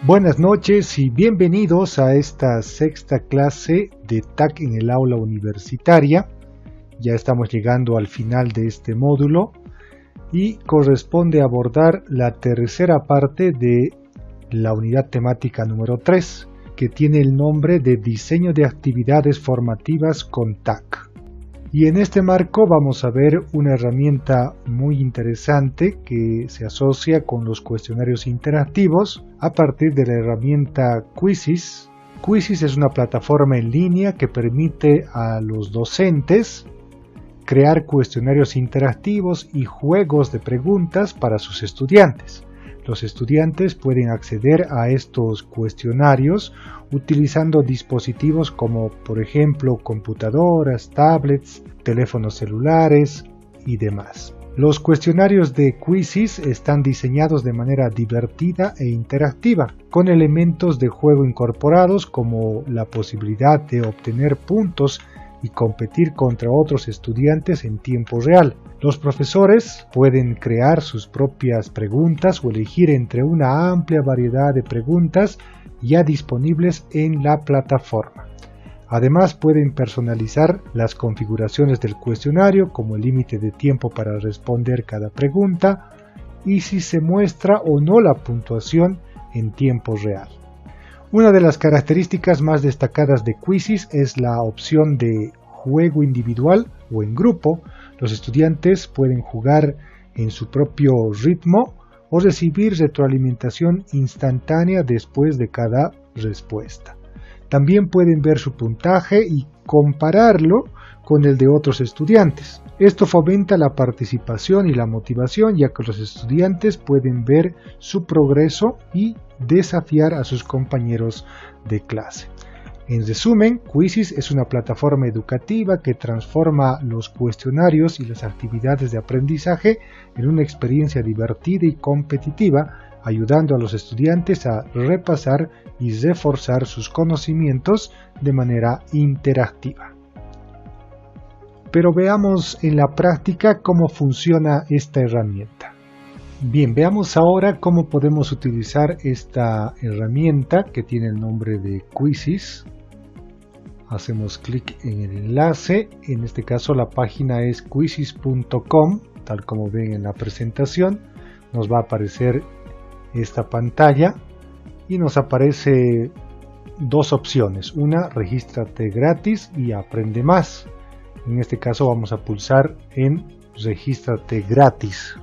Buenas noches y bienvenidos a esta sexta clase de TAC en el aula universitaria. Ya estamos llegando al final de este módulo y corresponde abordar la tercera parte de la unidad temática número 3, que tiene el nombre de Diseño de actividades formativas con TAC. Y en este marco vamos a ver una herramienta muy interesante que se asocia con los cuestionarios interactivos a partir de la herramienta Quizzes. Quizzes es una plataforma en línea que permite a los docentes crear cuestionarios interactivos y juegos de preguntas para sus estudiantes. Los estudiantes pueden acceder a estos cuestionarios utilizando dispositivos como, por ejemplo, computadoras, tablets, teléfonos celulares y demás. Los cuestionarios de Quizzes están diseñados de manera divertida e interactiva, con elementos de juego incorporados como la posibilidad de obtener puntos y competir contra otros estudiantes en tiempo real. Los profesores pueden crear sus propias preguntas o elegir entre una amplia variedad de preguntas ya disponibles en la plataforma. Además, pueden personalizar las configuraciones del cuestionario, como el límite de tiempo para responder cada pregunta y si se muestra o no la puntuación en tiempo real. Una de las características más destacadas de Quizzes es la opción de juego individual o en grupo. Los estudiantes pueden jugar en su propio ritmo o recibir retroalimentación instantánea después de cada respuesta. También pueden ver su puntaje y compararlo con el de otros estudiantes. Esto fomenta la participación y la motivación, ya que los estudiantes pueden ver su progreso y desafiar a sus compañeros de clase. En resumen, Quizzes es una plataforma educativa que transforma los cuestionarios y las actividades de aprendizaje en una experiencia divertida y competitiva, ayudando a los estudiantes a repasar y reforzar sus conocimientos de manera interactiva. Pero veamos en la práctica cómo funciona esta herramienta. Bien, veamos ahora cómo podemos utilizar esta herramienta que tiene el nombre de Quizzes. Hacemos clic en el enlace, en este caso la página es quizzes.com, tal como ven en la presentación. Nos va a aparecer esta pantalla y nos aparece dos opciones, una, regístrate gratis y aprende más. En este caso vamos a pulsar en regístrate gratis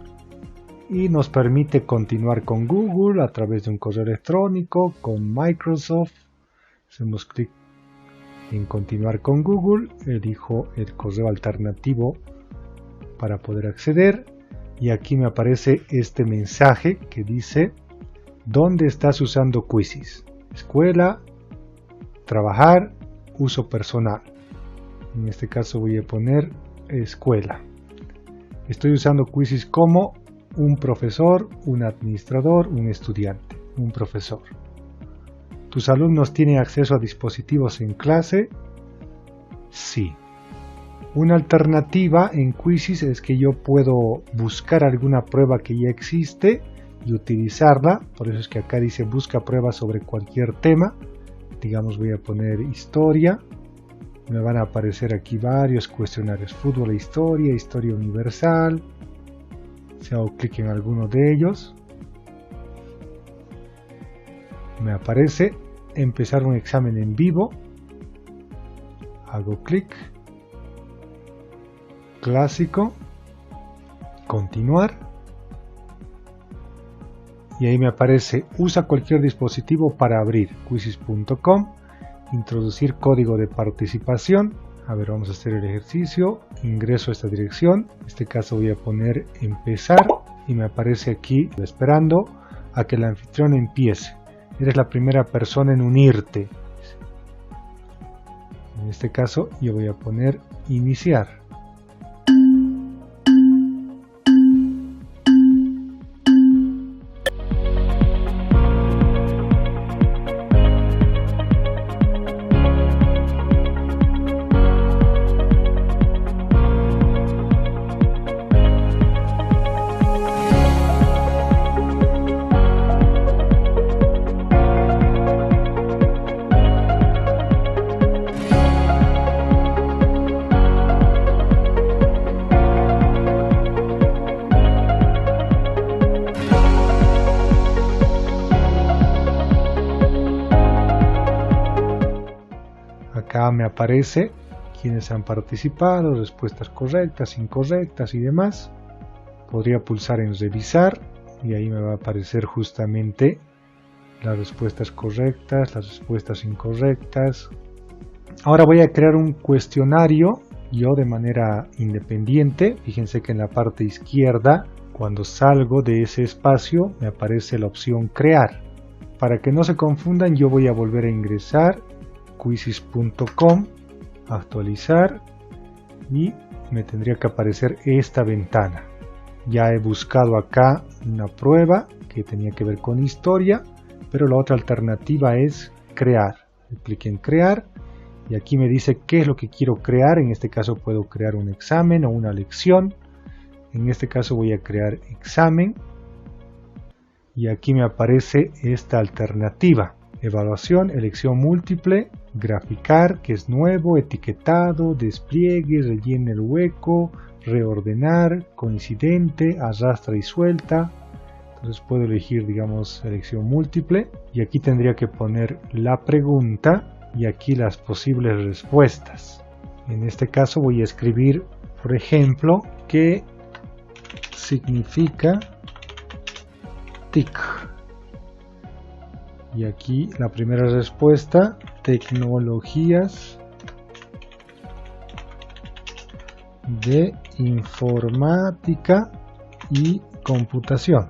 y nos permite continuar con Google a través de un correo electrónico, con Microsoft. Hacemos clic en continuar con Google, elijo el correo alternativo para poder acceder y aquí me aparece este mensaje que dice: ¿dónde estás usando Quizzes? Escuela, trabajar, uso personal. En este caso voy a poner escuela. Estoy usando Quizzes como un profesor, un administrador, un estudiante, un profesor. ¿Tus alumnos tienen acceso a dispositivos en clase? Sí. Una alternativa en Quizzes es que yo puedo buscar alguna prueba que ya existe y utilizarla. Por eso es que acá dice busca pruebas sobre cualquier tema. Digamos, voy a poner historia. Me van a aparecer aquí varios cuestionarios: fútbol e historia, historia universal. Si hago clic en alguno de ellos, me aparece empezar un examen en vivo. Hago clic, clásico, continuar y ahí me aparece usa cualquier dispositivo para abrir quizzes.com, introducir código de participación. A ver, vamos a hacer el ejercicio. Ingreso a esta dirección, en este caso voy a poner empezar y me aparece aquí esperando a que el anfitrión empiece. Eres la primera persona en unirte. En este caso yo voy a poner iniciar. Acá me aparece quienes han participado, respuestas correctas, incorrectas y demás. Podría pulsar en revisar y ahí me va a aparecer justamente las respuestas correctas, las respuestas incorrectas. Ahora voy a crear un cuestionario yo de manera independiente. Fíjense que en la parte izquierda, cuando salgo de ese espacio, me aparece la opción crear. Para que no se confundan, yo voy a volver a ingresar quizzes.com, actualizar y me tendría que aparecer esta ventana. Ya he buscado acá una prueba que tenía que ver con historia, pero la otra alternativa es crear. Clic en crear y aquí me dice qué es lo que quiero crear. En este caso puedo crear un examen o una lección. En este caso voy a crear examen y aquí me aparece esta alternativa: evaluación, elección múltiple, graficar, que es nuevo, etiquetado, despliegue, rellene el hueco, reordenar, coincidente, arrastra y suelta. Entonces puedo elegir, digamos, elección múltiple y aquí tendría que poner la pregunta y aquí las posibles respuestas. En este caso voy a escribir, por ejemplo, ¿qué significa TIC? Y aquí la primera respuesta: tecnologías de informática y computación.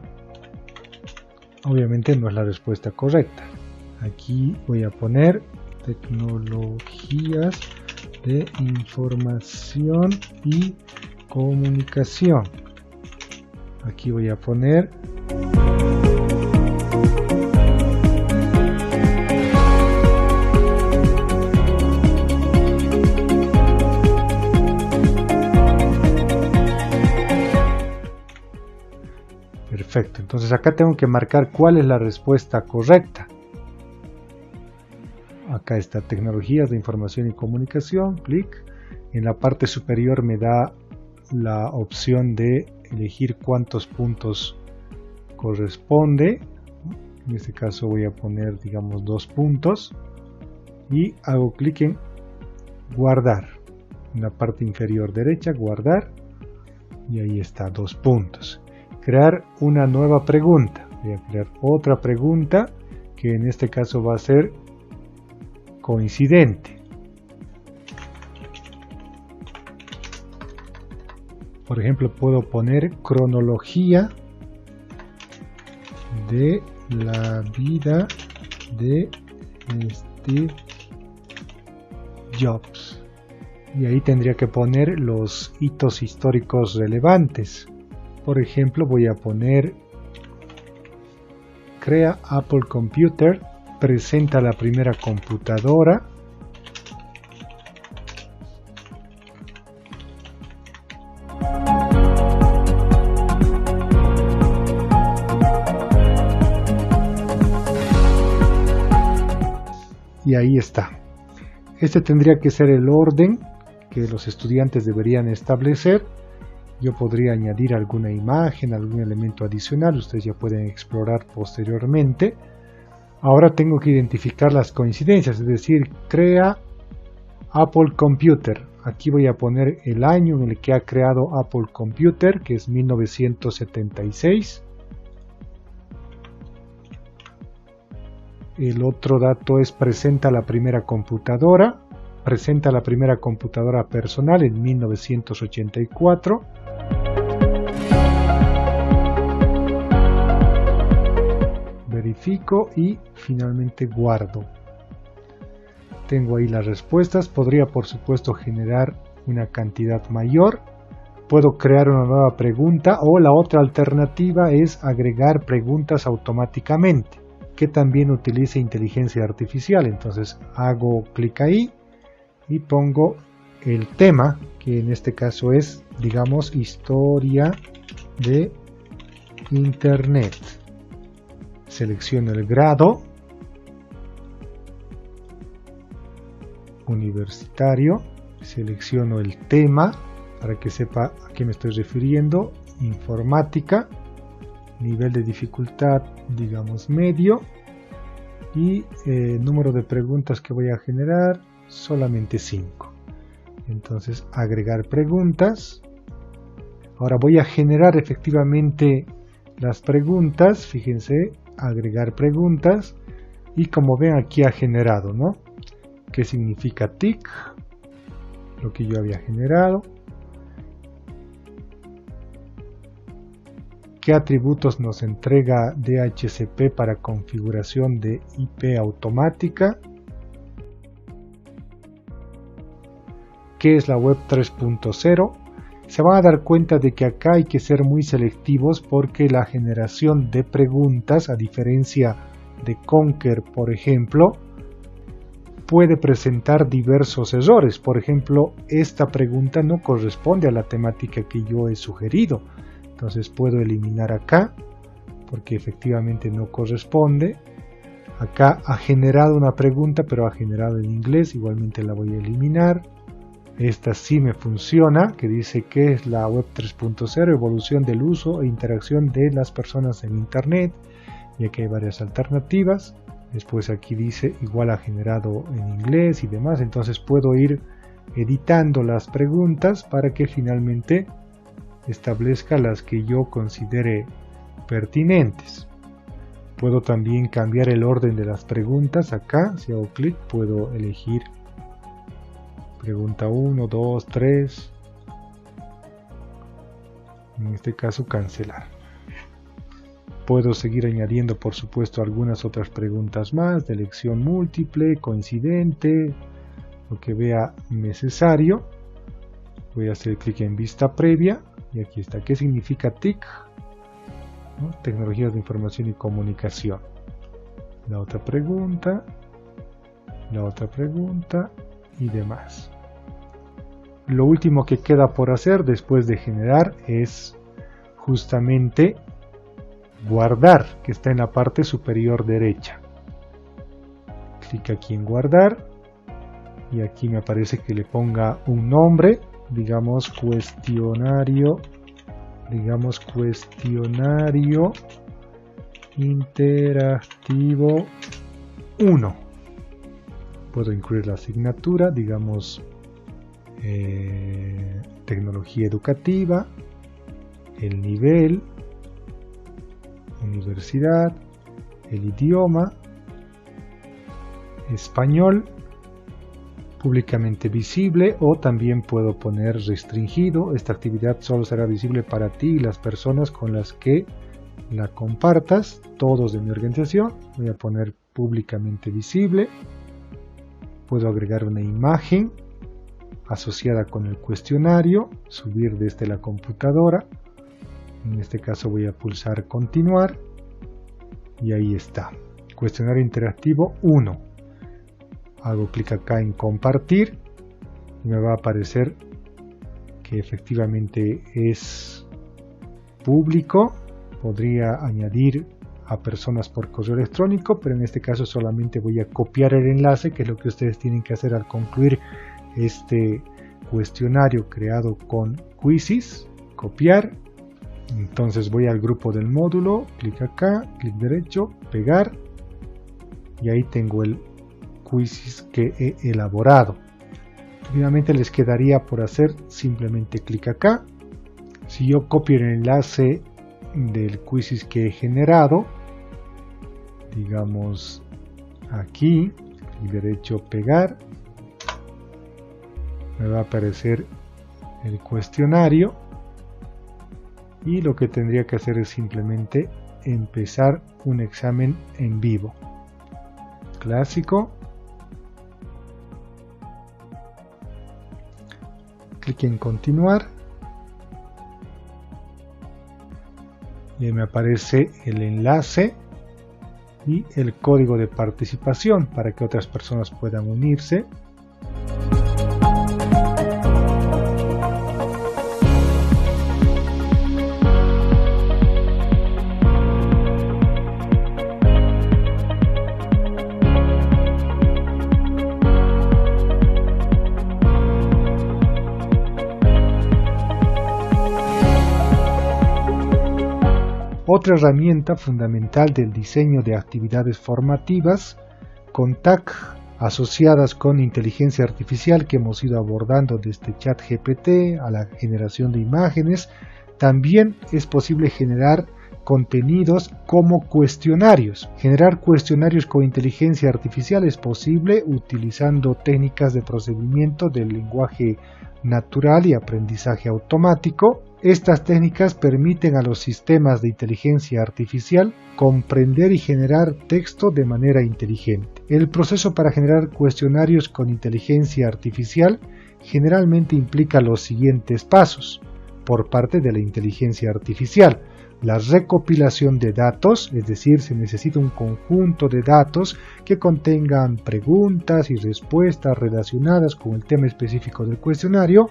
Obviamente no es la respuesta correcta. Aquí voy a poner tecnologías de información y comunicación. Aquí voy a poner perfecto. Entonces acá tengo que marcar cuál es la respuesta correcta. Acá está tecnologías de información y comunicación, clic. En la parte superior me da la opción de elegir cuántos puntos corresponde. En este caso voy a poner, digamos, 2 puntos y hago clic en guardar. En la parte inferior derecha, guardar, y ahí está, 2 puntos. Crear una nueva pregunta. Voy a crear otra pregunta que en este caso va a ser coincidente. Por ejemplo, puedo poner cronología de la vida de Steve Jobs. Y ahí tendría que poner los hitos históricos relevantes. Por ejemplo, voy a poner crea Apple Computer, presenta la primera computadora, y ahí está. Este tendría que ser el orden que los estudiantes deberían establecer. Yo podría añadir alguna imagen, algún elemento adicional, ustedes ya pueden explorar posteriormente. Ahora tengo que identificar las coincidencias, es decir, crea Apple Computer. Aquí voy a poner el año en el que ha creado Apple Computer, que es 1976. El otro dato es presenta la primera computadora. Presenta la primera computadora personal en 1984. Verifico y finalmente guardo. Tengo ahí las respuestas. Podría, por supuesto, generar una cantidad mayor. Puedo crear una nueva pregunta, o la otra alternativa es agregar preguntas automáticamente, que también utilice inteligencia artificial. Entonces hago clic ahí y pongo el tema, que en este caso es, digamos, historia de Internet. Selecciono el grado, universitario, selecciono el tema para que sepa a qué me estoy refiriendo, informática, nivel de dificultad, digamos, medio, y número de preguntas que voy a generar solamente 5. Entonces agregar preguntas. Ahora voy a generar efectivamente las preguntas. Fíjense, agregar preguntas. Y como ven aquí ha generado, ¿no? ¿Qué significa TIC? Lo que yo había generado. ¿Qué atributos nos entrega DHCP para configuración de IP automática? ¿Qué es la web 3.0? Se van a dar cuenta de que acá hay que ser muy selectivos porque la generación de preguntas, a diferencia de Conquer, por ejemplo, puede presentar diversos errores. Por ejemplo, esta pregunta no corresponde a la temática que yo he sugerido. Entonces puedo eliminar acá porque efectivamente no corresponde. Acá ha generado una pregunta, pero ha generado en inglés. Igualmente la voy a eliminar. Esta sí me funciona, que dice que es la web 3.0, evolución del uso e interacción de las personas en Internet. Y aquí hay varias alternativas. Después aquí dice igual ha generado en inglés y demás. Entonces puedo ir editando las preguntas para que finalmente establezca las que yo considere pertinentes. Puedo también cambiar el orden de las preguntas. Acá, si hago clic, puedo elegir pregunta 1, 2, 3. En este caso, cancelar. Puedo seguir añadiendo, por supuesto, algunas otras preguntas más de elección múltiple, coincidente, lo que vea necesario. Voy a hacer clic en vista previa y aquí está. ¿Qué significa TIC? ¿No? Tecnologías de información y comunicación. La otra pregunta y demás. Lo último que queda por hacer después de generar es justamente guardar, que está en la parte superior derecha. Clic aquí en guardar y aquí me aparece que le ponga un nombre, digamos cuestionario interactivo 1. Puedo incluir la asignatura, digamos tecnología educativa, el nivel, universidad, el idioma, español, públicamente visible, o también puedo poner restringido. Esta actividad solo será visible para ti y las personas con las que la compartas, todos de mi organización. Voy a poner públicamente visible. Puedo agregar una imagen asociada con el cuestionario, subir desde la computadora. En este caso voy a pulsar continuar y ahí está, cuestionario interactivo 1. Hago clic acá en compartir y me va a aparecer que efectivamente es público. Podría añadir a personas por correo electrónico, pero en este caso solamente voy a copiar el enlace, que es lo que ustedes tienen que hacer al concluir este cuestionario creado con Quizzes. Copiar. Entonces voy al grupo del módulo, clic acá, clic derecho, pegar y ahí tengo el Quizzes que he elaborado. Finalmente les quedaría por hacer simplemente clic acá. Si yo copio el enlace del Quizzes que he generado, digamos aquí, clic derecho, pegar, me va a aparecer el cuestionario y lo que tendría que hacer es simplemente empezar un examen en vivo. Clásico. Clic en continuar y me aparece el enlace y el código de participación para que otras personas puedan unirse. Otra herramienta fundamental del diseño de actividades formativas con TAC asociadas con inteligencia artificial que hemos ido abordando desde ChatGPT a la generación de imágenes. También es posible generar contenidos como cuestionarios. Generar cuestionarios con inteligencia artificial es posible utilizando técnicas de procedimiento del lenguaje natural y aprendizaje automático. Estas técnicas permiten a los sistemas de inteligencia artificial comprender y generar texto de manera inteligente. El proceso para generar cuestionarios con inteligencia artificial generalmente implica los siguientes pasos por parte de la inteligencia artificial. La recopilación de datos, es decir, se necesita un conjunto de datos que contengan preguntas y respuestas relacionadas con el tema específico del cuestionario.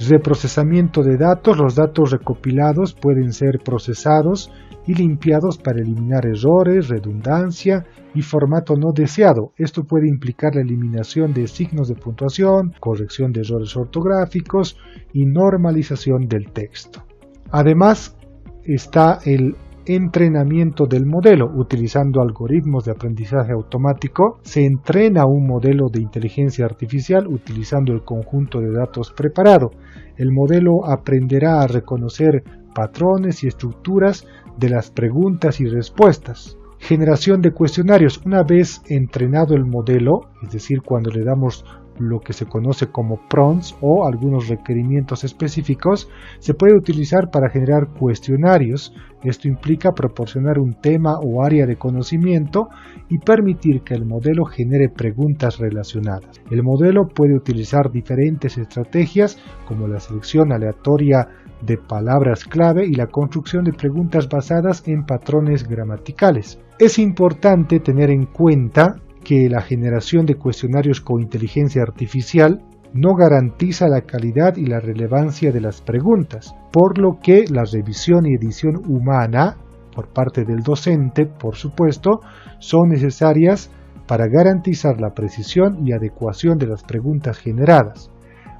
Reprocesamiento de datos, los datos recopilados pueden ser procesados y limpiados para eliminar errores, redundancia y formato no deseado. Esto puede implicar la eliminación de signos de puntuación, corrección de errores ortográficos y normalización del texto. Además, está el entrenamiento del modelo. Utilizando algoritmos de aprendizaje automático, se entrena un modelo de inteligencia artificial utilizando el conjunto de datos preparado. El modelo aprenderá a reconocer patrones y estructuras de las preguntas y respuestas. Generación de cuestionarios. Una vez entrenado el modelo, es decir, cuando le damos lo que se conoce como prompts o algunos requerimientos específicos, se puede utilizar para generar cuestionarios. Esto implica proporcionar un tema o área de conocimiento y permitir que el modelo genere preguntas relacionadas. El modelo puede utilizar diferentes estrategias como la selección aleatoria de palabras clave y la construcción de preguntas basadas en patrones gramaticales. Es importante tener en cuenta que la generación de cuestionarios con inteligencia artificial no garantiza la calidad y la relevancia de las preguntas, por lo que la revisión y edición humana, por parte del docente, por supuesto, son necesarias para garantizar la precisión y adecuación de las preguntas generadas.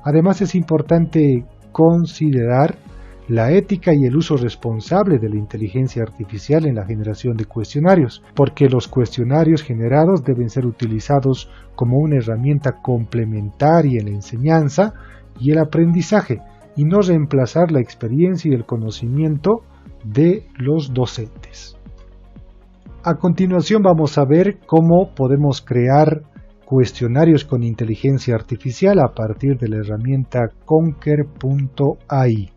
Además, es importante considerar la ética y el uso responsable de la inteligencia artificial en la generación de cuestionarios, porque los cuestionarios generados deben ser utilizados como una herramienta complementaria en la enseñanza y el aprendizaje, y no reemplazar la experiencia y el conocimiento de los docentes. A continuación vamos a ver cómo podemos crear cuestionarios con inteligencia artificial a partir de la herramienta Conker.ai.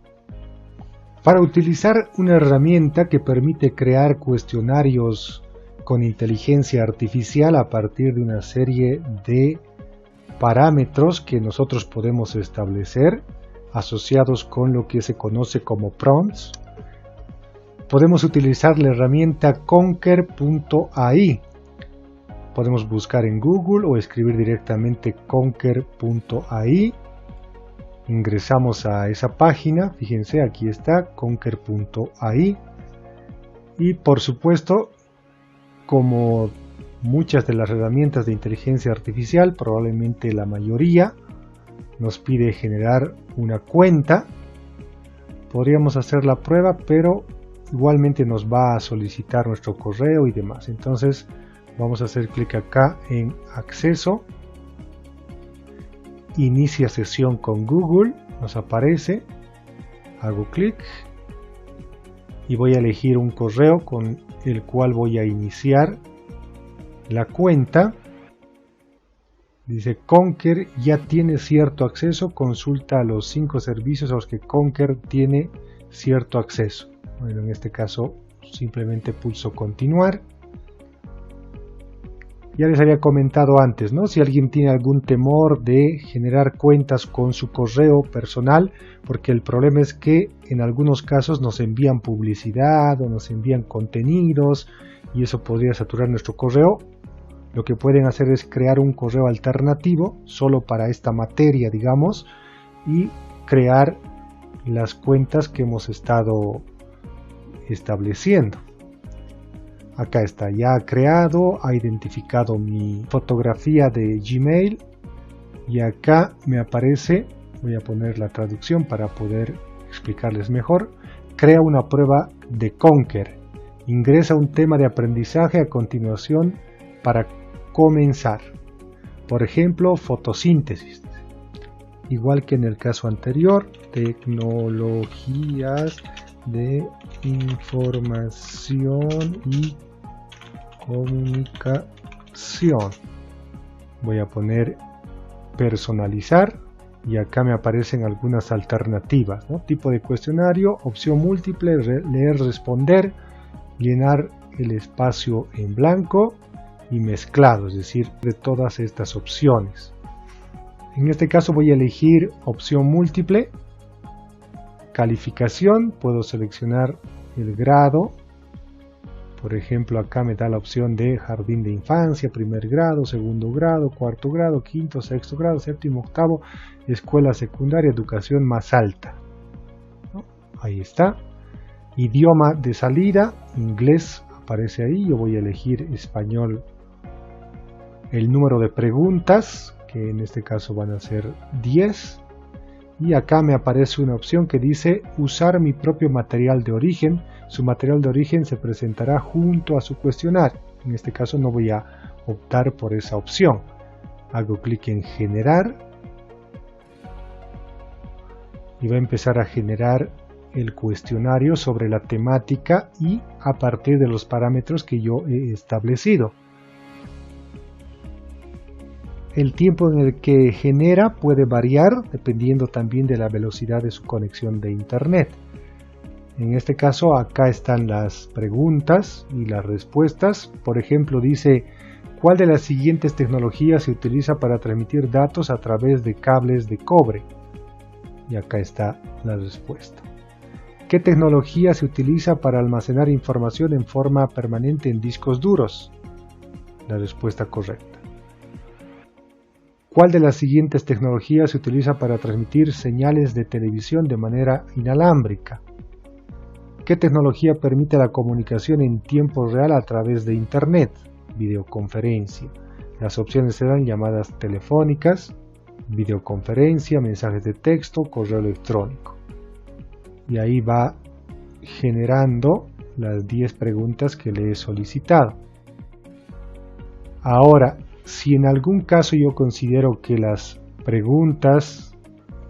Para utilizar una herramienta que permite crear cuestionarios con inteligencia artificial a partir de una serie de parámetros que nosotros podemos establecer asociados con lo que se conoce como prompts, podemos utilizar la herramienta Conker.ai. Podemos buscar en Google o escribir directamente Conker.ai. Ingresamos a esa página, fíjense, aquí está Conker.ai, y por supuesto, como muchas de las herramientas de inteligencia artificial, probablemente la mayoría, nos pide generar una cuenta. Podríamos hacer la prueba, pero igualmente nos va a solicitar nuestro correo y demás. Entonces vamos a hacer clic acá en acceso. Inicia sesión con Google, nos aparece, hago clic y voy a elegir un correo con el cual voy a iniciar la cuenta. Dice Conker ya tiene cierto acceso, consulta los 5 servicios a los que Conker tiene cierto acceso. Bueno, en este caso simplemente pulso continuar. Ya les había comentado antes, ¿no? Si alguien tiene algún temor de generar cuentas con su correo personal, porque el problema es que en algunos casos nos envían publicidad o nos envían contenidos y eso podría saturar nuestro correo, lo que pueden hacer es crear un correo alternativo solo para esta materia, digamos, y crear las cuentas que hemos estado estableciendo. Acá está, ya ha creado, ha identificado mi fotografía de Gmail y acá me aparece, voy a poner la traducción para poder explicarles mejor, crea una prueba de Conker, ingresa un tema de aprendizaje a continuación para comenzar. Por ejemplo, fotosíntesis. Igual que en el caso anterior, tecnologías de información y comunicación. Voy a poner personalizar y acá me aparecen algunas alternativas, ¿no? Tipo de cuestionario, opción múltiple, leer, responder, llenar el espacio en blanco y mezclado, es decir, de todas estas opciones. En este caso voy a elegir opción múltiple, calificación, puedo seleccionar el grado. Por ejemplo, acá me da la opción de jardín de infancia, primer grado, segundo grado, cuarto grado, quinto, sexto grado, séptimo, octavo, escuela secundaria, educación más alta, ¿no? Ahí está. Idioma de salida, inglés aparece ahí, yo voy a elegir español. El número de preguntas, que en este caso van a ser 10. Y acá me aparece una opción que dice usar mi propio material de origen. Su material de origen se presentará junto a su cuestionario. En este caso no voy a optar por esa opción. Hago clic en generar y va a empezar a generar el cuestionario sobre la temática y a partir de los parámetros que yo he establecido. El tiempo en el que genera puede variar dependiendo también de la velocidad de su conexión de internet. En este caso acá están las preguntas y las respuestas. Por ejemplo, dice ¿cuál de las siguientes tecnologías se utiliza para transmitir datos a través de cables de cobre? Y acá está la respuesta. ¿Qué tecnología se utiliza para almacenar información en forma permanente en discos duros? La respuesta correcta. ¿Cuál de las siguientes tecnologías se utiliza para transmitir señales de televisión de manera inalámbrica? ¿Qué tecnología permite la comunicación en tiempo real a través de Internet? Videoconferencia. Las opciones serán llamadas telefónicas, videoconferencia, mensajes de texto, correo electrónico. Y ahí va generando las 10 preguntas que le he solicitado. Ahora, si en algún caso yo considero que las preguntas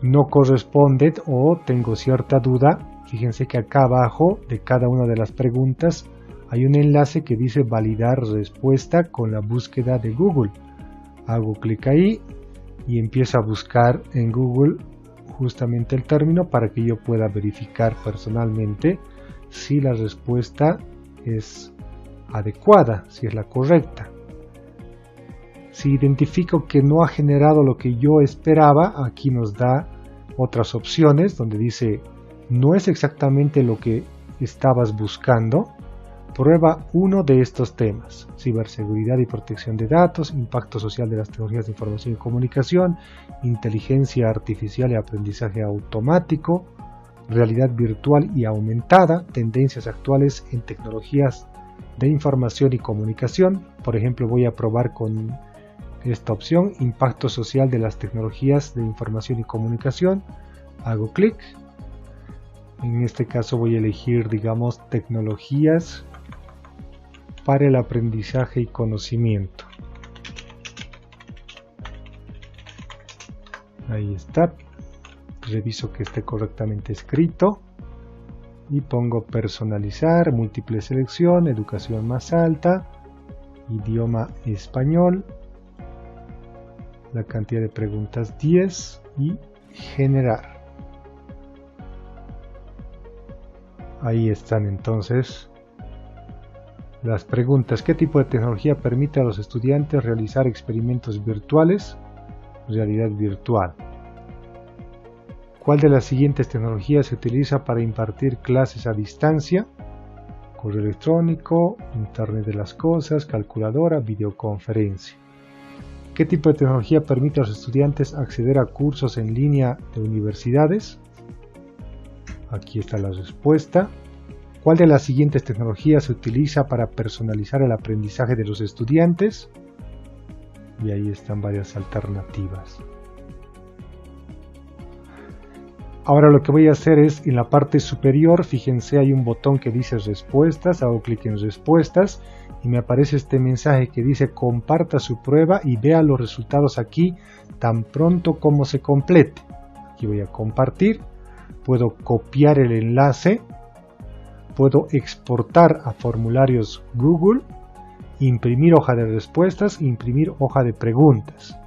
no corresponden o tengo cierta duda, fíjense que acá abajo de cada una de las preguntas hay un enlace que dice validar respuesta con la búsqueda de Google. Hago clic ahí y empiezo a buscar en Google justamente el término para que yo pueda verificar personalmente si la respuesta es adecuada, si es la correcta. Si identifico que no ha generado lo que yo esperaba, aquí nos da otras opciones donde dice no es exactamente lo que estabas buscando. Prueba uno de estos temas: ciberseguridad y protección de datos, impacto social de las tecnologías de información y comunicación, inteligencia artificial y aprendizaje automático, realidad virtual y aumentada, tendencias actuales en tecnologías de información y comunicación. Por ejemplo, voy a probar con esta opción, impacto social de las tecnologías de información y comunicación. Hago clic. En este caso voy a elegir, digamos, tecnologías para el aprendizaje y conocimiento. Ahí está. Reviso que esté correctamente escrito y pongo personalizar, múltiple selección, educación más alta, idioma español, la cantidad de preguntas 10 y generar. Ahí están entonces las preguntas. ¿Qué tipo de tecnología permite a los estudiantes realizar experimentos virtuales? Realidad virtual. ¿Cuál de las siguientes tecnologías se utiliza para impartir clases a distancia? Correo electrónico, Internet de las cosas, calculadora, videoconferencia. ¿Qué tipo de tecnología permite a los estudiantes acceder a cursos en línea de universidades? Aquí está la respuesta. ¿Cuál de las siguientes tecnologías se utiliza para personalizar el aprendizaje de los estudiantes? Y ahí están varias alternativas. Ahora lo que voy a hacer es, en la parte superior, fíjense, hay un botón que dice respuestas. Hago clic en respuestas y me aparece este mensaje que dice comparta su prueba y vea los resultados aquí tan pronto como se complete. Aquí voy a compartir, puedo copiar el enlace, puedo exportar a formularios Google, imprimir hoja de respuestas, imprimir hoja de preguntas.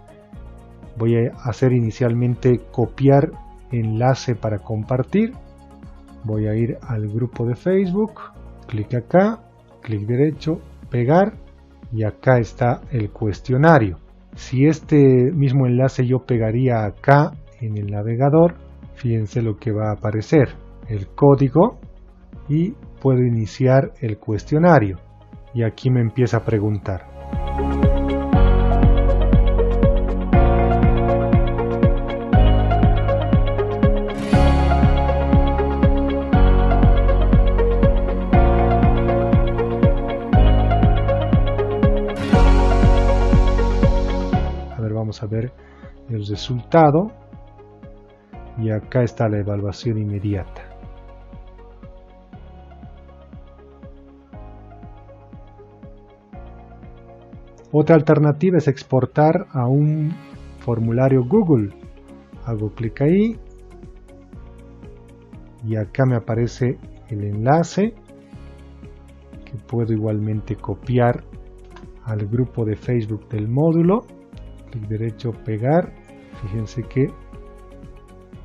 Voy a hacer inicialmente copiar enlace para compartir. Voy a ir al grupo de Facebook, clic acá, clic derecho, pegar y acá está el cuestionario. Si este mismo enlace yo pegaría acá en el navegador, fíjense lo que va a aparecer, el código, y puedo iniciar el cuestionario y aquí me empieza a preguntar. Vamos a ver el resultado y acá está la evaluación inmediata. Otra alternativa es exportar a un formulario Google. Hago clic ahí y acá me aparece el enlace que puedo igualmente copiar al grupo de Facebook del módulo. Clic derecho, pegar. Fíjense que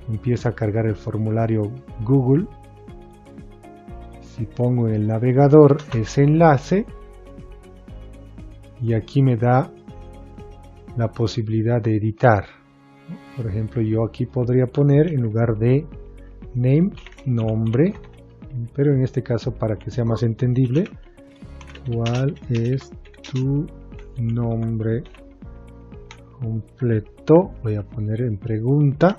empieza a cargar el formulario Google. Si pongo en el navegador ese enlace y aquí me da la posibilidad de editar. Por ejemplo, yo aquí podría poner en lugar de name, nombre, pero en este caso para que sea más entendible, ¿cuál es tu nombre completo? Voy a poner en pregunta.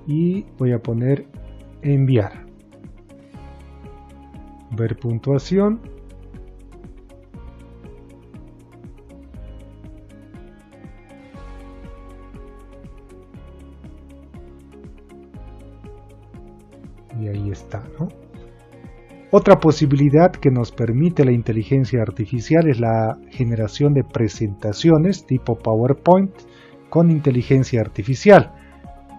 Y voy a poner enviar. Ver puntuación. Y ahí está, ¿no? Otra posibilidad que nos permite la inteligencia artificial es la generación de presentaciones tipo PowerPoint con inteligencia artificial.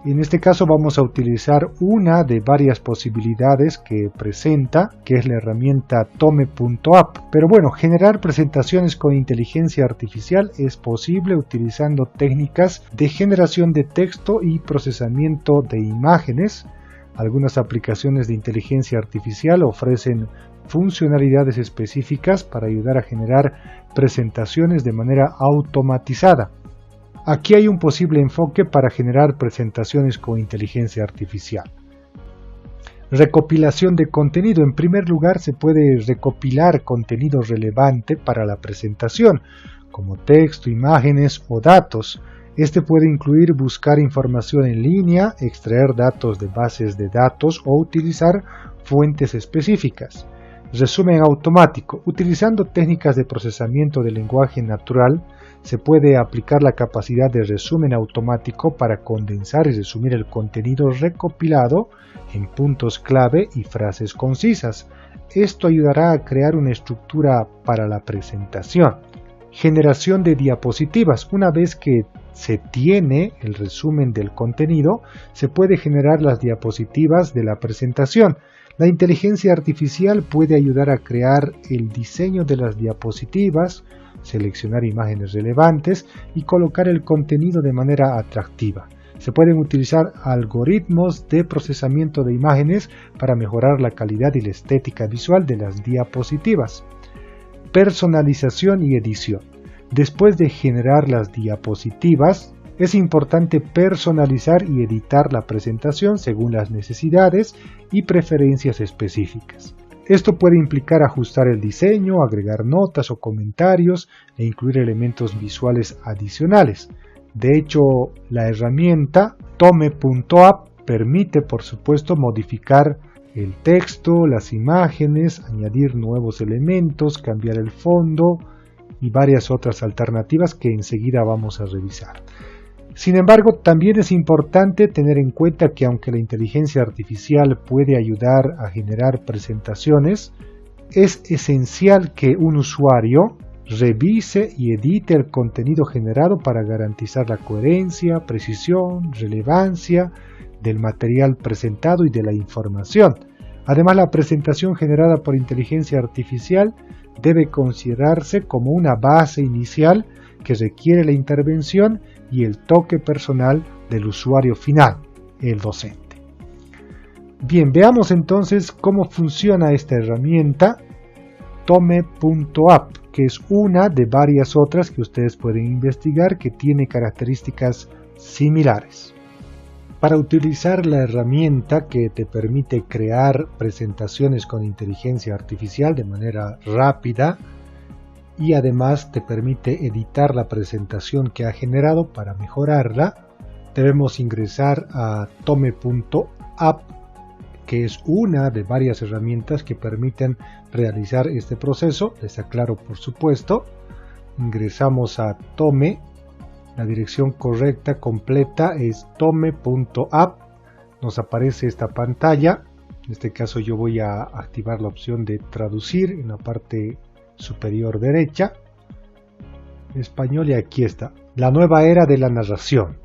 En este caso vamos a utilizar una de varias posibilidades que presenta, que es la herramienta Tome.app. Pero bueno, generar presentaciones con inteligencia artificial es posible utilizando técnicas de generación de texto y procesamiento de imágenes. Algunas aplicaciones de inteligencia artificial ofrecen funcionalidades específicas para ayudar a generar presentaciones de manera automatizada. Aquí hay un posible enfoque para generar presentaciones con inteligencia artificial. Recopilación de contenido. En primer lugar, se puede recopilar contenido relevante para la presentación, como texto, imágenes o datos. Este puede incluir buscar información en línea, extraer datos de bases de datos o utilizar fuentes específicas. Resumen automático. Utilizando técnicas de procesamiento de lenguaje natural, se puede aplicar la capacidad de resumen automático para condensar y resumir el contenido recopilado en puntos clave y frases concisas. Esto ayudará a crear una estructura para la presentación. Generación de diapositivas. Una vez que se tiene el resumen del contenido, se puede generar las diapositivas de la presentación. La inteligencia artificial puede ayudar a crear el diseño de las diapositivas, seleccionar imágenes relevantes y colocar el contenido de manera atractiva. Se pueden utilizar algoritmos de procesamiento de imágenes para mejorar la calidad y la estética visual de las diapositivas. Personalización y edición. Después de generar las diapositivas, es importante personalizar y editar la presentación según las necesidades y preferencias específicas. Esto puede implicar ajustar el diseño, agregar notas o comentarios e incluir elementos visuales adicionales. De hecho, la herramienta Tome.app permite, por supuesto, modificar el texto, las imágenes, añadir nuevos elementos, cambiar el fondo y varias otras alternativas que enseguida vamos a revisar. Sin embargo, también es importante tener en cuenta que aunque la inteligencia artificial puede ayudar a generar presentaciones, es esencial que un usuario revise y edite el contenido generado para garantizar la coherencia, precisión, relevancia del material presentado y de la información. Además, la presentación generada por inteligencia artificial debe considerarse como una base inicial que requiere la intervención y el toque personal del usuario final, el docente. Bien, veamos entonces cómo funciona esta herramienta Tome.app, que es una de varias otras que ustedes pueden investigar que tiene características similares. Para utilizar la herramienta que te permite crear presentaciones con inteligencia artificial de manera rápida y además te permite editar la presentación que ha generado para mejorarla, debemos ingresar a Tome.app, que es una de varias herramientas que permiten realizar este proceso. Les aclaro, por supuesto, ingresamos a Tome. La dirección correcta, completa, es Tome.app. Nos aparece esta pantalla. En este caso yo voy a activar la opción de traducir en la parte superior derecha. Español, y aquí está. La nueva era de la narración.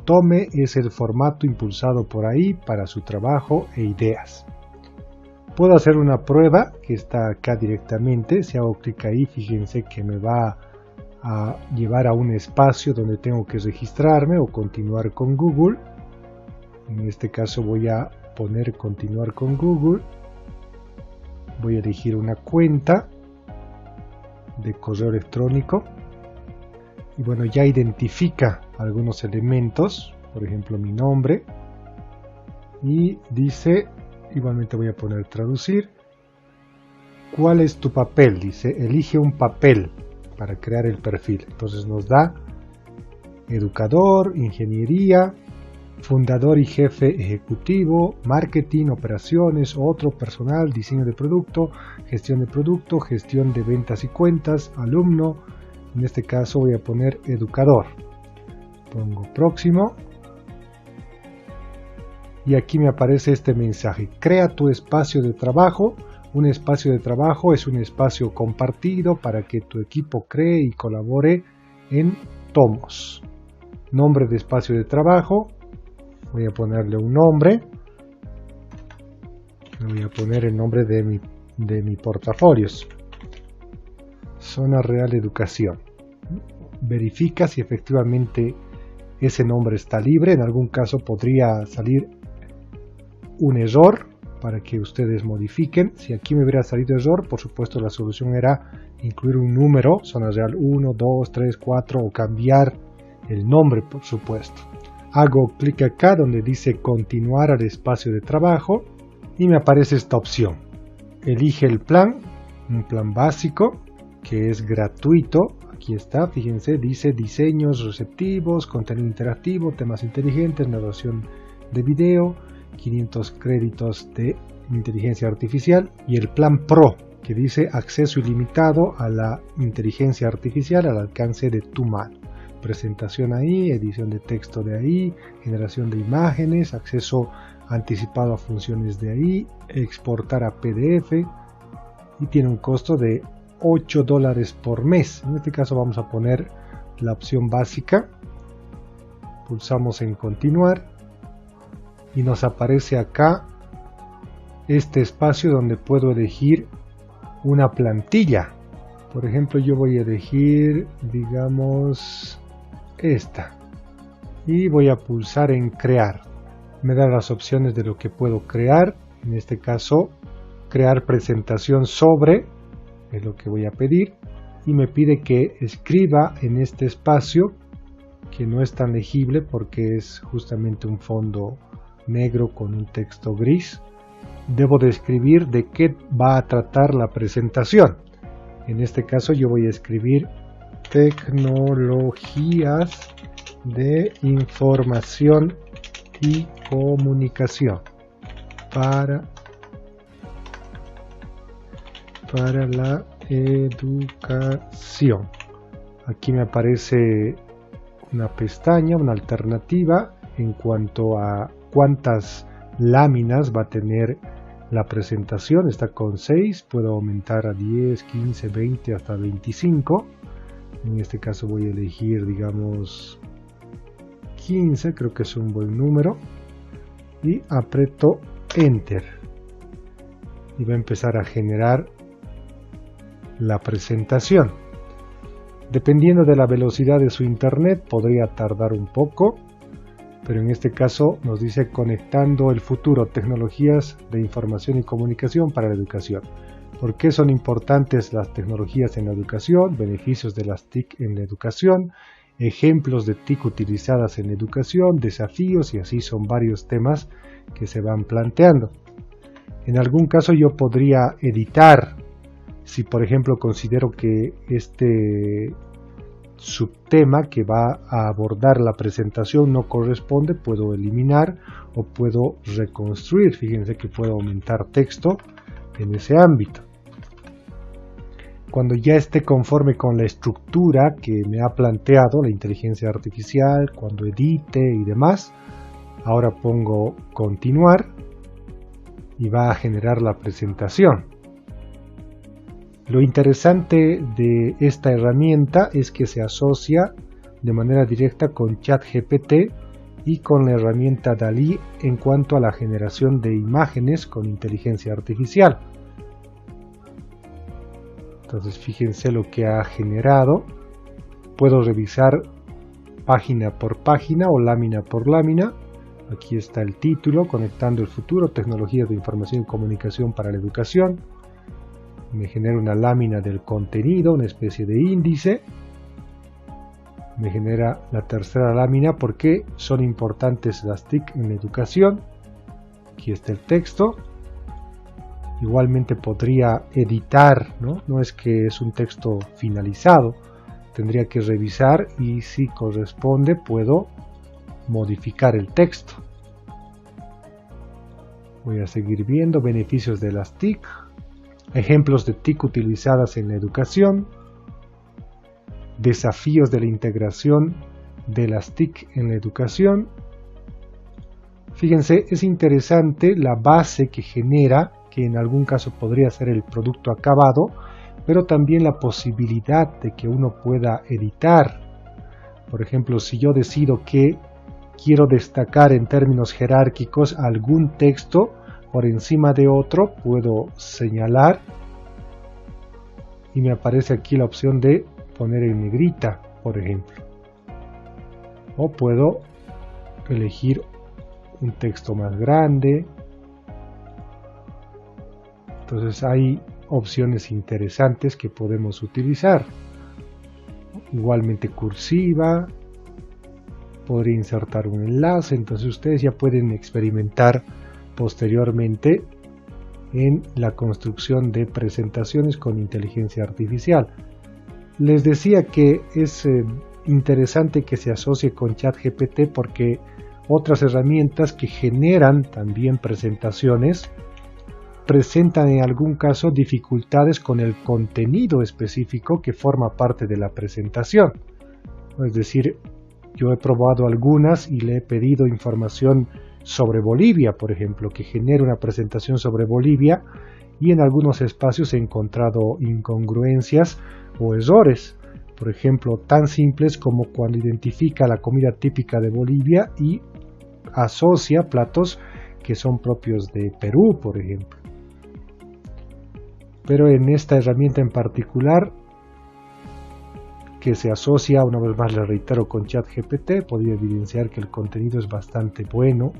Tome es el formato impulsado por ahí para su trabajo e ideas. Puedo hacer una prueba que está acá directamente. Si hago clic ahí, fíjense que me va a llevar a un espacio donde tengo que registrarme o continuar con Google. En este caso voy a poner continuar con Google. Voy a elegir una cuenta de correo electrónico. Y bueno, ya identifica algunos elementos, por ejemplo mi nombre. Y dice, igualmente voy a poner traducir. ¿Cuál es tu papel? Dice, elige un papel para crear el perfil. Entonces nos da educador, ingeniería, fundador y jefe ejecutivo, marketing, operaciones, otro, personal, diseño de producto, gestión de ventas y cuentas, alumno. En este caso voy a poner educador. Pongo próximo. Y aquí me aparece este mensaje. Crea tu espacio de trabajo. Un espacio de trabajo es un espacio compartido para que tu equipo cree y colabore en tomos. Nombre de espacio de trabajo. Voy a ponerle un nombre. Voy a poner el nombre de mi portafolios. Zona Real Educación. Verifica si efectivamente ese nombre está libre. En algún caso podría salir un error para que ustedes modifiquen. Si aquí me hubiera salido error, por supuesto la solución era incluir un número, Zona Real 1, 2, 3, 4 o cambiar el nombre, por supuesto. Hago clic acá donde dice continuar al espacio de trabajo y me aparece esta opción. Elige el plan, un plan básico que es gratuito. Aquí está, fíjense, dice diseños receptivos, contenido interactivo, temas inteligentes, narración de video, 500 créditos de inteligencia artificial, y el plan Pro que dice acceso ilimitado a la inteligencia artificial al alcance de tu mano. Presentación ahí, edición de texto de ahí, generación de imágenes, acceso anticipado a funciones de ahí, exportar a PDF, y tiene un costo de $8 por mes. En este caso vamos a poner la opción básica. Pulsamos en continuar y nos aparece acá este espacio donde puedo elegir una plantilla. Por ejemplo, yo voy a elegir, digamos, esta y voy a pulsar en crear. Me da las opciones de lo que puedo crear. En este caso, crear presentación sobre es lo que voy a pedir, y me pide que escriba en este espacio que no es tan legible porque es justamente un fondo negro con un texto gris. Debo de escribir de qué va a tratar la presentación. En este caso yo voy a escribir tecnologías de información y comunicación. para la educación. Aquí me aparece una pestaña, una alternativa en cuanto a cuántas láminas va a tener la presentación. Está con 6, puedo aumentar a 10, 15, 20 hasta 25. En este caso voy a elegir, digamos, 15, creo que es un buen número, y aprieto Enter y va a empezar a generar la presentación. Dependiendo de la velocidad de su internet podría tardar un poco, pero en este caso nos dice conectando el futuro, tecnologías de información y comunicación para la educación. ¿Por qué son importantes las tecnologías en la educación? Beneficios de las TIC en la educación, ejemplos de TIC utilizadas en educación, desafíos, y así son varios temas que se van planteando. En algún caso yo podría editar, si por ejemplo considero que este subtema que va a abordar la presentación no corresponde, puedo eliminar o puedo reconstruir. Fíjense que puedo aumentar texto en ese ámbito. Cuando ya esté conforme con la estructura que me ha planteado la inteligencia artificial, cuando edite y demás, ahora pongo continuar y va a generar la presentación. Lo interesante de esta herramienta es que se asocia de manera directa con ChatGPT y con la herramienta DALL-E en cuanto a la generación de imágenes con inteligencia artificial. Entonces fíjense lo que ha generado. Puedo revisar página por página o lámina por lámina. Aquí está el título, conectando el futuro, tecnologías de información y comunicación para la educación. Me genera una lámina del contenido, una especie de índice. Me genera la tercera lámina porque son importantes las TIC en la educación. Aquí está el texto. Igualmente podría editar, ¿no? Es que es un texto finalizado. Tendría que revisar y si corresponde puedo modificar el texto. Voy a seguir viendo beneficios de las TIC. Ejemplos de TIC utilizadas en la educación, desafíos de la integración de las TIC en la educación. Fíjense, es interesante la base que genera, que en algún caso podría ser el producto acabado, pero también la posibilidad de que uno pueda editar. Por ejemplo, si yo decido que quiero destacar en términos jerárquicos algún texto por encima de otro, puedo señalar y me aparece aquí la opción de poner en negrita, por ejemplo. O puedo elegir un texto más grande. Entonces hay opciones interesantes que podemos utilizar. Igualmente cursiva. Podría insertar un enlace. Entonces ustedes ya pueden experimentar posteriormente en la construcción de presentaciones con inteligencia artificial. Les decía que es interesante que se asocie con ChatGPT porque otras herramientas que generan también presentaciones presentan en algún caso dificultades con el contenido específico que forma parte de la presentación. Es decir, yo he probado algunas y le he pedido información sobre Bolivia, por ejemplo, que genere una presentación sobre Bolivia, y en algunos espacios he encontrado incongruencias o errores. Por ejemplo, tan simples como cuando identifica la comida típica de Bolivia y asocia platos que son propios de Perú, por ejemplo. Pero en esta herramienta en particular, que se asocia, una vez más le reitero, con ChatGPT, podría evidenciar que el contenido es bastante bueno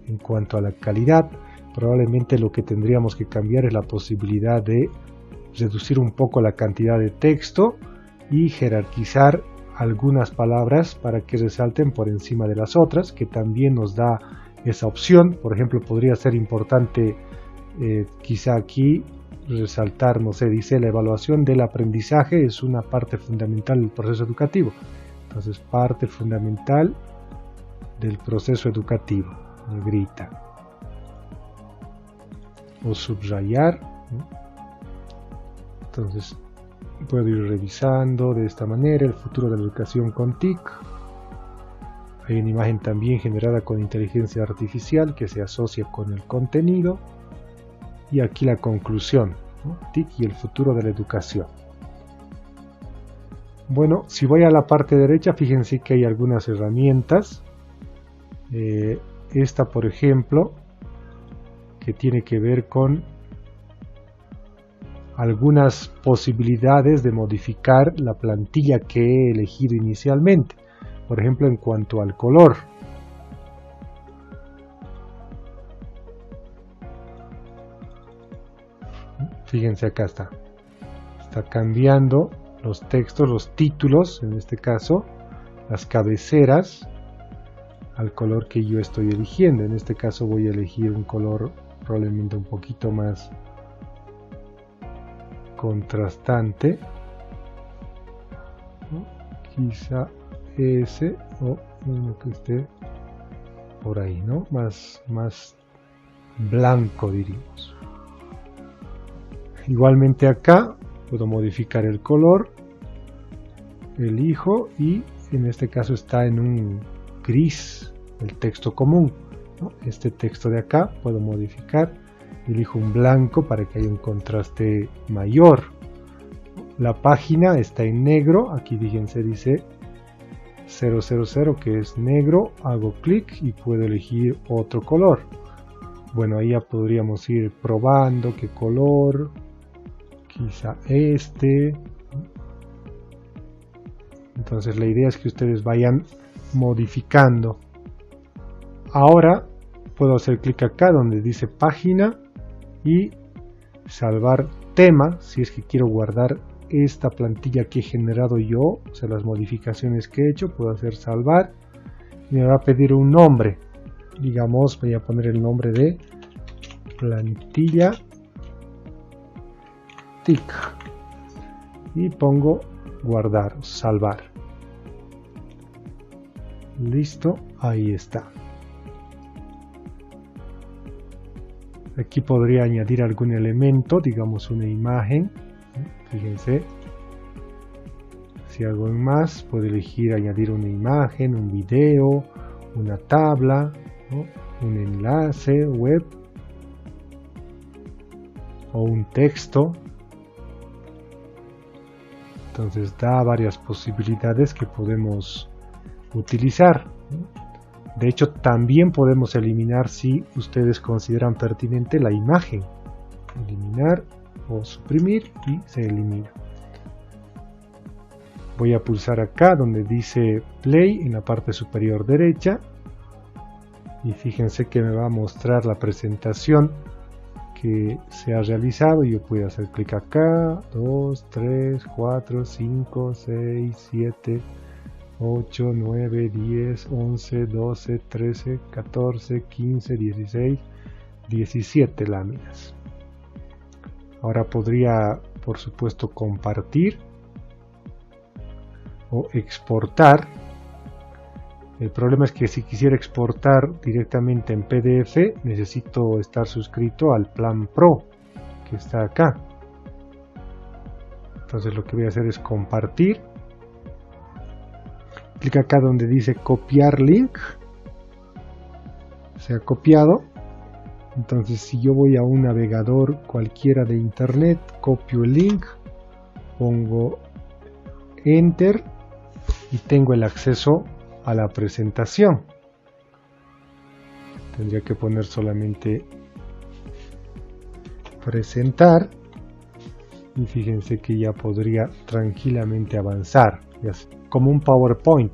en cuanto a la calidad. Probablemente lo que tendríamos que cambiar es la posibilidad de reducir un poco la cantidad de texto y jerarquizar algunas palabras para que resalten por encima de las otras, que también nos da esa opción. Por ejemplo, podría ser importante quizá aquí resaltar, no sé, dice la evaluación del aprendizaje es una parte fundamental del proceso educativo. Entonces, parte fundamental del proceso educativo, negrita. o subrayar, ¿no? Entonces puedo ir revisando de esta manera el futuro de la educación con TIC. Hay una imagen también generada con inteligencia artificial que se asocia con el contenido. Y aquí la conclusión, ¿no? TIC y el futuro de la educación. Bueno, si voy a la parte derecha, fíjense que hay algunas herramientas. Esta, por ejemplo, que tiene que ver con algunas posibilidades de modificar la plantilla que he elegido inicialmente. Por ejemplo, en cuanto al color. Fíjense, acá está. Está cambiando los textos, los títulos, en este caso, las cabeceras, al color que yo estoy eligiendo. En este caso voy a elegir un color probablemente un poquito más contrastante, ¿no? Quizá ese o uno que esté por ahí, ¿no? Más blanco, diríamos. Igualmente acá puedo modificar el color, elijo y en este caso está en un gris el texto común, ¿no? Este texto de acá puedo modificar, elijo un blanco para que haya un contraste mayor. La página está en negro, aquí fíjense dice 000 que es negro, hago clic y puedo elegir otro color. Bueno, ahí ya podríamos ir probando qué color, quizá este. Entonces la idea es que ustedes vayan modificando. Ahora puedo hacer clic acá donde dice página y salvar tema, si es que quiero guardar esta plantilla que he generado yo, o sea, las modificaciones que he hecho. Puedo hacer salvar y me va a pedir un nombre. Digamos, voy a poner el nombre de plantilla TIC y pongo guardar, salvar. Listo, ahí está. Aquí podría añadir algún elemento, digamos una imagen. Fíjense, si hago en más, puedo elegir añadir una imagen, un video, una tabla, ¿no? Un enlace web o un texto. Entonces da varias posibilidades que podemos utilizar. De hecho, también podemos eliminar si ustedes consideran pertinente la imagen. Eliminar o suprimir y se elimina. Voy a pulsar acá donde dice play en la parte superior derecha y fíjense que me va a mostrar la presentación que se ha realizado. Yo puedo hacer clic acá, 2, 3, 4, 5, 6, 7, 8, 9, 10, 11, 12, 13, 14, 15, 16, 17 láminas. Ahora podría, por supuesto, compartir o exportar. El problema es que si quisiera exportar directamente en PDF, necesito estar suscrito al plan Pro, que está acá. Entonces lo que voy a hacer es compartir. Clic acá donde dice copiar link. Se ha copiado. Entonces si yo voy a un navegador cualquiera de internet, copio el link, pongo enter y tengo el acceso a la presentación. Tendría que poner solamente presentar y fíjense que ya podría tranquilamente avanzar, como un PowerPoint.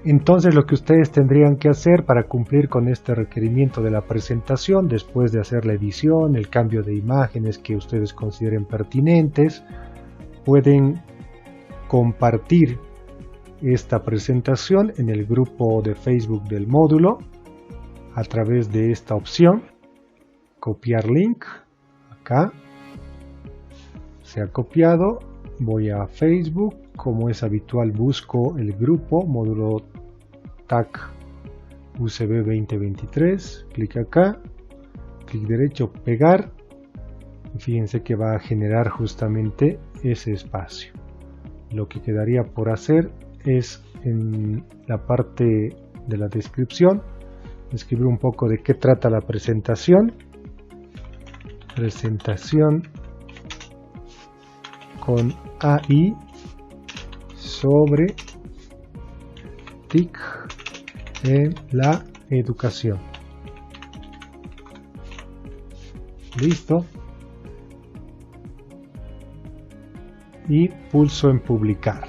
Entonces lo que ustedes tendrían que hacer para cumplir con este requerimiento de la presentación, después de hacer la edición, el cambio de imágenes que ustedes consideren pertinentes, pueden compartir esta presentación en el grupo de Facebook del módulo a través de esta opción, copiar link. Acá se ha copiado, voy a Facebook, como es habitual busco el grupo módulo TAC UCB 2023, clic acá, clic derecho, pegar. Y fíjense que va a generar justamente ese espacio. Lo que quedaría por hacer es en la parte de la descripción escribir un poco de qué trata la presentación. Presentación con AI sobre TIC en la educación. Listo. Y pulso en publicar.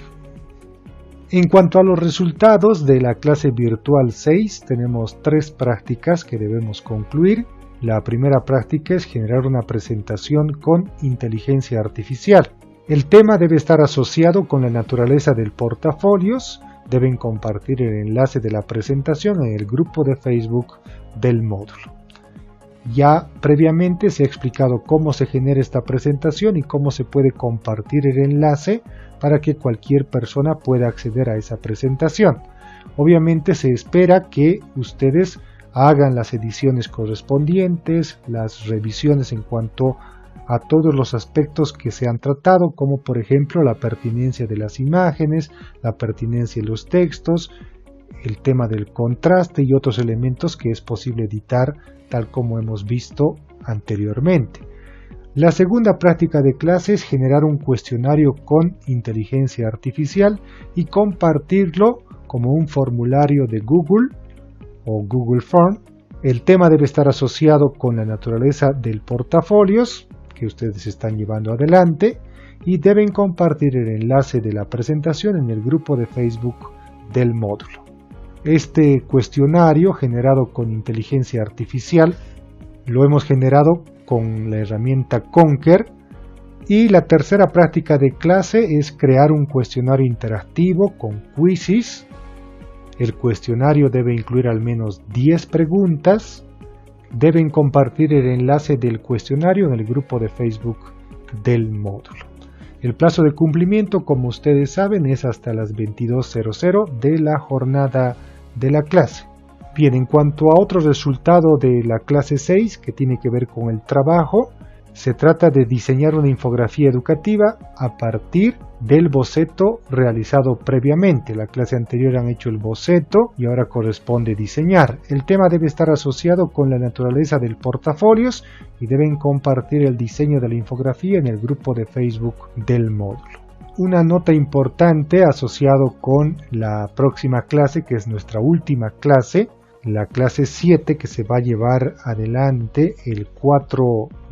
En cuanto a los resultados de la clase virtual 6, tenemos 3 prácticas que debemos concluir. La primera práctica es generar una presentación con inteligencia artificial. El tema debe estar asociado con la naturaleza del portafolios. Deben compartir el enlace de la presentación en el grupo de Facebook del módulo. Ya previamente se ha explicado cómo se genera esta presentación y cómo se puede compartir el enlace para que cualquier persona pueda acceder a esa presentación. Obviamente se espera que ustedes hagan las ediciones correspondientes, las revisiones en cuanto a todos los aspectos que se han tratado, como por ejemplo la pertinencia de las imágenes, la pertinencia de los textos, el tema del contraste y otros elementos que es posible editar tal como hemos visto anteriormente. La segunda práctica de clase es generar un cuestionario con inteligencia artificial y compartirlo como un formulario de Google o Google Form. El tema debe estar asociado con la naturaleza del portafolios que ustedes están llevando adelante y deben compartir el enlace de la presentación en el grupo de Facebook del módulo. Este cuestionario generado con inteligencia artificial lo hemos generado con la herramienta Conquer. Y la tercera práctica de clase es crear un cuestionario interactivo con quizzes. El cuestionario debe incluir al menos 10 preguntas. Deben compartir el enlace del cuestionario en el grupo de Facebook del módulo. El plazo de cumplimiento, como ustedes saben, es hasta las 22:00 de la jornada de la clase. Bien, en cuanto a otro resultado de la clase 6 que tiene que ver con el trabajo, se trata de diseñar una infografía educativa a partir del boceto realizado previamente. La clase anterior han hecho el boceto y ahora corresponde diseñar. El tema debe estar asociado con la naturaleza del portafolios y deben compartir el diseño de la infografía en el grupo de Facebook del módulo. Una nota importante asociado con la próxima clase, que es nuestra última clase, la clase 7, que se va a llevar adelante el 4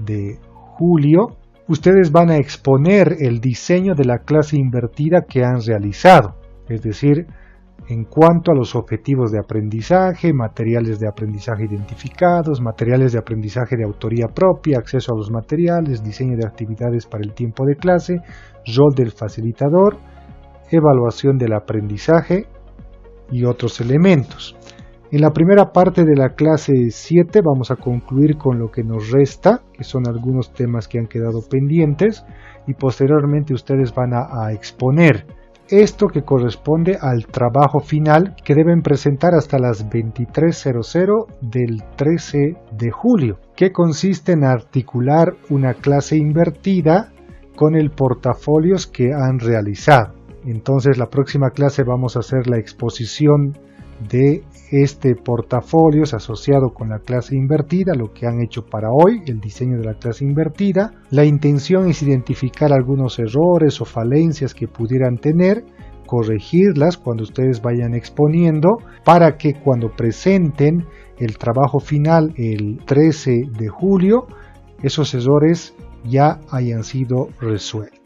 de julio. Ustedes van a exponer el diseño de la clase invertida que han realizado, es decir, en cuanto a los objetivos de aprendizaje, materiales de aprendizaje identificados, materiales de aprendizaje de autoría propia, acceso a los materiales, diseño de actividades para el tiempo de clase, rol del facilitador, evaluación del aprendizaje y otros elementos. En la primera parte de la clase 7 vamos a concluir con lo que nos resta, que son algunos temas que han quedado pendientes, y posteriormente ustedes van a exponer esto que corresponde al trabajo final que deben presentar hasta las 23:00 del 13 de julio, que consiste en articular una clase invertida con el portafolios que han realizado. Entonces la próxima clase vamos a hacer la exposición de este portafolios asociado con la clase invertida, lo que han hecho para hoy, el diseño de la clase invertida. La intención es identificar algunos errores o falencias que pudieran tener, corregirlas cuando ustedes vayan exponiendo, para que cuando presenten el trabajo final el 13 de julio, esos errores ya hayan sido resueltos.